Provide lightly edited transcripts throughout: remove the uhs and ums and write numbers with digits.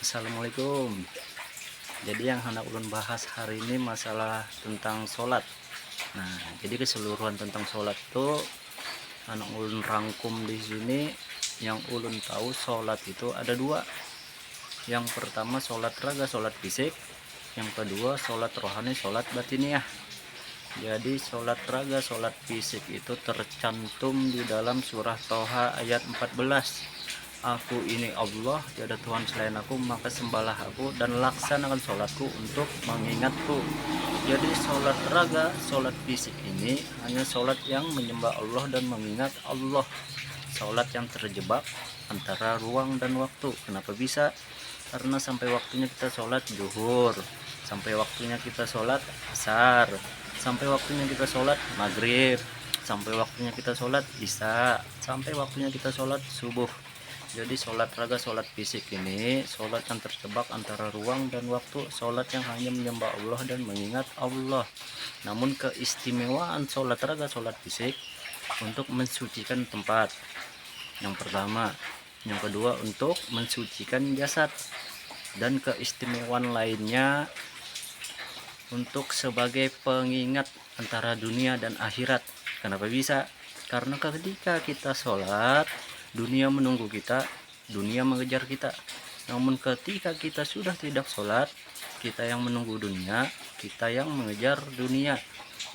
Assalamualaikum. Jadi yang hendak ulun bahas hari ini masalah tentang sholat. Nah, jadi keseluruhan tentang sholat itu anak ulun rangkum di sini. Yang ulun tahu sholat itu ada dua. Yang pertama sholat raga, sholat fisik. Yang kedua sholat rohani, sholat batiniah. Jadi sholat raga, sholat fisik itu tercantum di dalam surah Toha ayat 14. Aku ini Allah, tiada Tuhan selain aku, maka sembahlah aku dan laksanakan sholatku untuk mengingatku. Jadi sholat raga, sholat fisik ini hanya sholat yang menyembah Allah dan mengingat Allah. Sholat yang terjebak antara ruang dan waktu. Kenapa bisa? Karena sampai waktunya kita sholat zuhur, sampai waktunya kita sholat asar, sampai waktunya kita sholat maghrib, sampai waktunya kita sholat isya, sampai waktunya kita sholat subuh. Jadi sholat raga, sholat fisik ini sholat yang terjebak antara ruang dan waktu, sholat yang hanya menyembah Allah dan mengingat Allah. Namun keistimewaan sholat raga, sholat fisik untuk mensucikan tempat yang pertama, yang kedua untuk mensucikan jasad, dan keistimewaan lainnya untuk sebagai pengingat antara dunia dan akhirat. Kenapa bisa? Karena ketika kita sholat, dunia menunggu kita, dunia mengejar kita. Namun ketika kita sudah tidak sholat, kita yang menunggu dunia, kita yang mengejar dunia.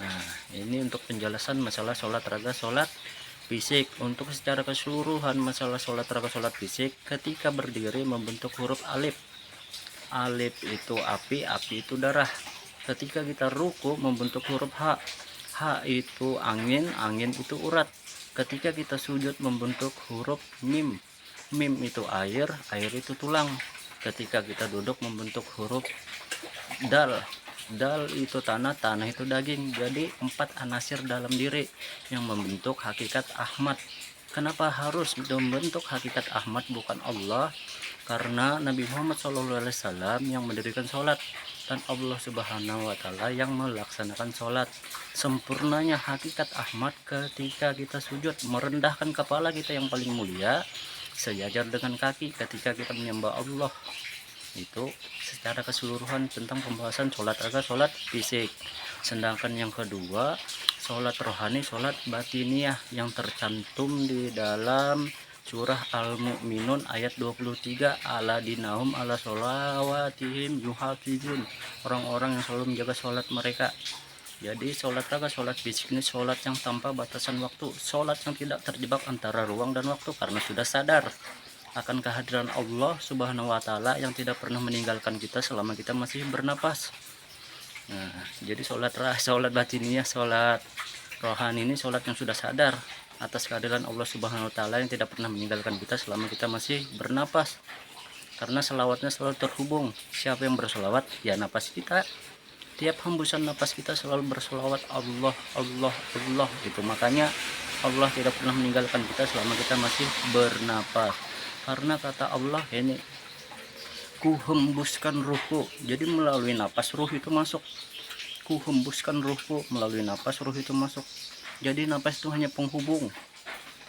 Nah, ini untuk penjelasan masalah sholat raga, sholat fisik. Untuk secara keseluruhan masalah sholat raga, sholat fisik, ketika berdiri membentuk huruf alif. Alif itu api, api itu darah. Ketika kita ruku membentuk huruf H. H itu angin, angin itu urat. Ketika kita sujud membentuk huruf mim. Mim itu air, air itu tulang. Ketika kita duduk membentuk huruf dal. Dal itu tanah, tanah itu daging. Jadi 4 anasir dalam diri yang membentuk hakikat Ahmad. Kenapa harus membentuk hakikat Ahmad bukan Allah? Karena Nabi Muhammad SAW yang mendirikan sholat, dan Allah Subhanahu wa Ta'ala yang melaksanakan sholat. Sempurnanya hakikat Ahmad ketika kita sujud, merendahkan kepala kita yang paling mulia sejajar dengan kaki ketika kita menyembah Allah. Itu secara keseluruhan tentang pembahasan sholat raga, sholat fisik. Sedangkan yang kedua, sholat rohani, sholat batiniah yang tercantum di dalam surah Al-Mu'minun ayat 23, aladinahum ala sholawatihim yuhafizun, orang-orang yang selalu menjaga sholat mereka. Jadi sholat raga, sholat fisik ini sholat yang tanpa batasan waktu, sholat yang tidak terjebak antara ruang dan waktu karena sudah sadar akan kehadiran Allah Subhanahu wa Ta'ala yang tidak pernah meninggalkan kita selama kita masih bernapas. Nah, jadi sholat batiniah, sholat rohani ini sholat yang sudah sadar atas kehadiran Allah Subhanahu wa Ta'ala yang tidak pernah meninggalkan kita selama kita masih bernapas. Karena selawatnya selalu terhubung. Siapa yang berselawat? Ya napas kita. Tiap hembusan napas kita selalu berselawat Allah, Allah, Allah. Itu makanya Allah tidak pernah meninggalkan kita selama kita masih bernapas. Karena kata Allah ini, ku hembuskan ruhku. Jadi melalui napas ruh itu masuk. Ku hembuskan ruhku, melalui napas ruh itu masuk. Jadi napas itu hanya penghubung.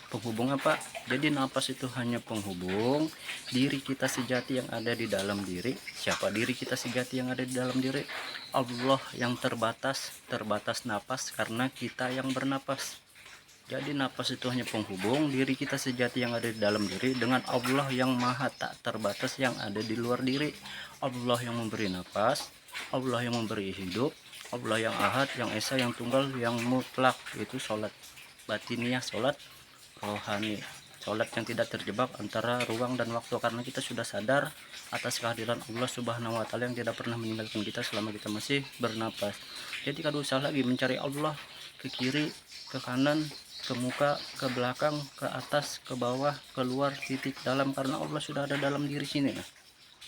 Penghubung apa? Jadi napas itu hanya penghubung diri kita sejati yang ada di dalam diri. Siapa diri kita sejati yang ada di dalam diri? Allah yang terbatas, terbatas napas karena kita yang bernapas. Jadi napas itu hanya penghubung diri kita sejati yang ada di dalam diri dengan Allah yang maha tak terbatas yang ada di luar diri. Allah yang memberi napas, Allah yang memberi hidup, Allah yang ahad, yang esa, yang tunggal, yang mutlak. Itu sholat batiniah, sholat rohani, sholat yang tidak terjebak antara ruang dan waktu karena kita sudah sadar atas kehadiran Allah Subhanahu wa Ta'ala yang tidak pernah meninggalkan kita selama kita masih bernapas. Jadi kalau usah lagi mencari Allah ke kiri, ke kanan, ke muka, ke belakang, ke atas, ke bawah, keluar, titik, dalam, karena Allah sudah ada dalam diri sini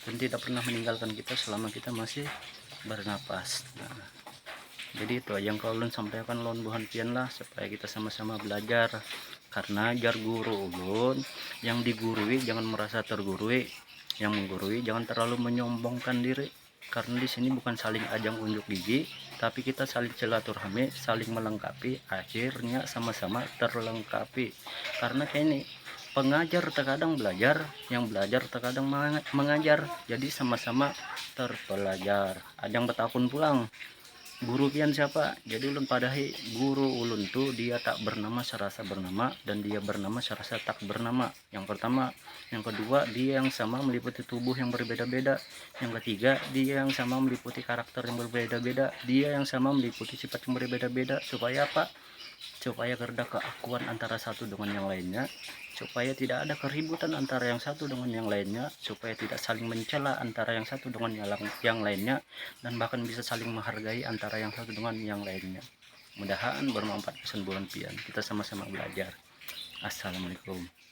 dan tidak pernah meninggalkan kita selama kita masih bernapas. Nah, jadi itu yang kalau ulun sampaikan, lawan buhan pian lah supaya kita sama-sama belajar. Karena jar guru ulun, yang digurui jangan merasa tergurui, yang menggurui jangan terlalu menyombongkan diri. Karena di sini bukan saling ajang unjuk gigi, tapi kita saling silaturahmi, saling melengkapi, akhirnya sama-sama terlengkapi. Karena kayak ini, pengajar terkadang belajar, yang belajar terkadang mengajar, jadi sama-sama terpelajar. Ajang betapun pulang guru pian siapa, jadi ulun padahi guru ulun tuh dia tak bernama serasa bernama, dan dia bernama serasa tak bernama. Yang pertama. Yang kedua, dia yang sama meliputi tubuh yang berbeda-beda. Yang ketiga, dia yang sama meliputi karakter yang berbeda-beda. Dia yang sama meliputi sifat yang berbeda-beda. Supaya apa? Supaya gerda keakuan antara satu dengan yang lainnya, supaya tidak ada keributan antara yang satu dengan yang lainnya, supaya tidak saling mencela antara yang satu dengan yang lainnya, dan bahkan bisa saling menghargai antara yang satu dengan yang lainnya. Mudahan bermanfaat pesan bulan pian. Kita sama-sama belajar. Assalamualaikum.